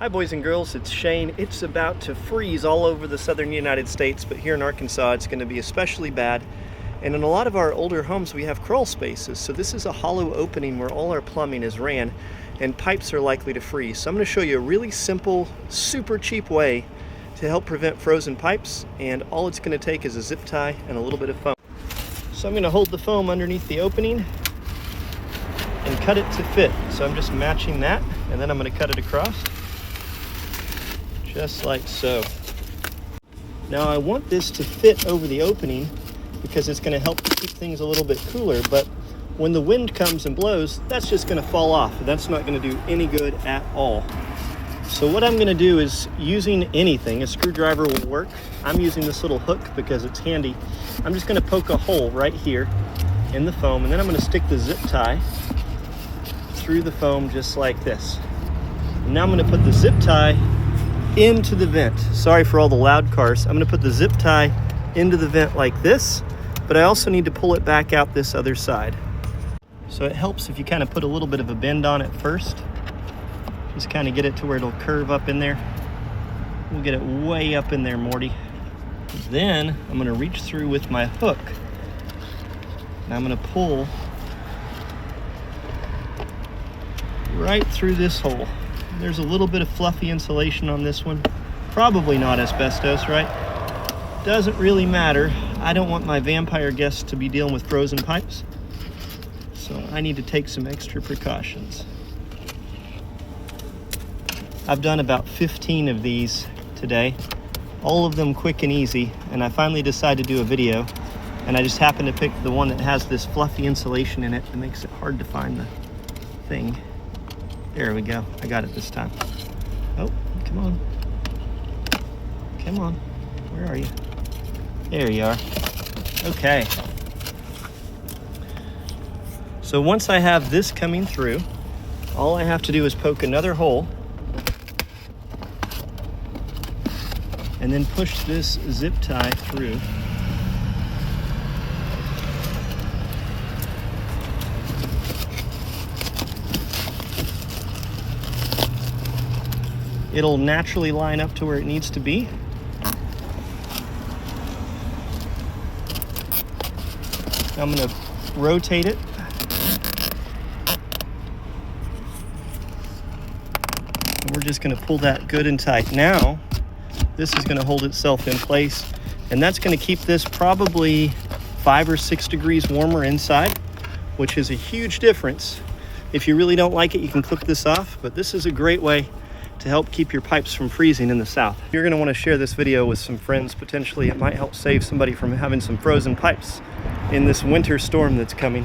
Hi boys and girls, it's Shane. It's about to freeze all over the southern United States, but here in Arkansas it's going to be especially bad. And in a lot of our older homes we have crawl spaces, so this is a hollow opening where all our plumbing is ran and pipes are likely to freeze. So I'm going to show you a really simple, super cheap way to help prevent frozen pipes, and all it's going to take is a zip tie and a little bit of foam. So I'm going to hold the foam underneath the opening and cut it to fit. So I'm just matching that, and then I'm going to cut it across. Just like so. Now I want this to fit over the opening because it's going to help keep things a little bit cooler, but when the wind comes and blows, that's just going to fall off. That's not going to do any good at all. So what I'm going to do is, using anything, a screwdriver will work. I'm using this little hook because it's handy. I'm just going to poke a hole right here in the foam, and then I'm going to stick the zip tie through the foam just like this. And now I'm going to put the zip tie into the vent. Sorry for all the loud cars. I'm going to put the zip tie into the vent like this, but I also need to pull it back out this other side. So it helps if you kind of put a little bit of a bend on it first. Just kind of get it to where it'll curve up in there. We'll get it way up in there, Morty. Then I'm going to reach through with my hook, and I'm going to pull right through this hole. There's a little bit of fluffy insulation on this one. Probably not asbestos, right? Doesn't really matter. I don't want my vampire guests to be dealing with frozen pipes, so I need to take some extra precautions. I've done about 15 of these today, all of them quick and easy, and I finally decided to do a video, and I just happened to pick the one that has this fluffy insulation in it that makes it hard to find the thing. There we go. I got it this time. Oh, come on. Come on. Where are you? There you are. Okay. So once I have this coming through, all I have to do is poke another hole and then push this zip tie through. It'll naturally line up to where it needs to be. I'm going to rotate it. And we're just going to pull that good and tight. Now, this is going to hold itself in place, and that's going to keep this probably 5 or 6 degrees warmer inside, which is a huge difference. If you really don't like it, you can clip this off, but this is a great way to help keep your pipes from freezing in the south. You're going to want to share this video with some friends. Potentially it might help save somebody from having some frozen pipes in this winter storm that's coming.